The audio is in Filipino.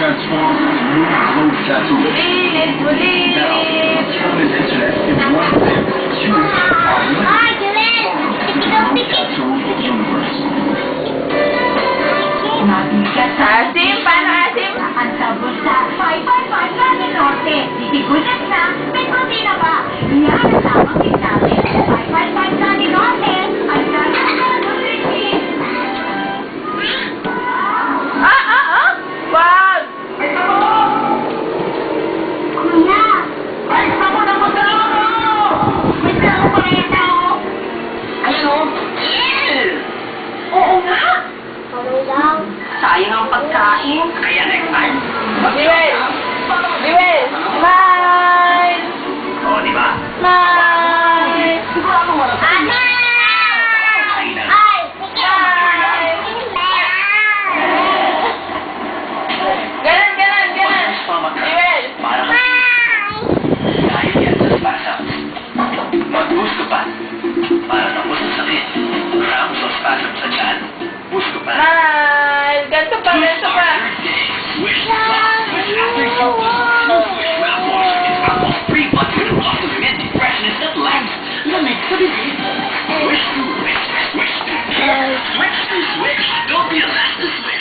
transform new glow tattoo. Bulit! Now, turn this internet in one clip. You are tattoo universe. Asim! Paano asim? Ang sabon sa 555 Lani Norte. Titigunan na, may protina pa. Yan ang tamang tignatin. 555 Lani Norte. Ang gano'n na nutrition. Wag! Kuya! Ay, sabon ako sa lolo! May sabon pa rin ako. Ayun o. Oo nga! Sayang ang pagkain. Kaya next time. Biwel! Biwel! Smile! O, di ba? Smile! Sigurado wala sa Ana! kainan. Ay! Ganon, ganon, ganon! Biwel! Para dahil yan sa spasa. Mag-Buscopan. Para tapos ang sakit. Rams o spasm sa dyan. Buscopan. Smile! Ganto pa, ganto pa! Swish, swish after you. No swish mouthwash. It's almost free, but with a lot of minty freshness that lasts. Lamig sa bibig. Swish, swish, swish. Switch to swish. Don't be a last to switch.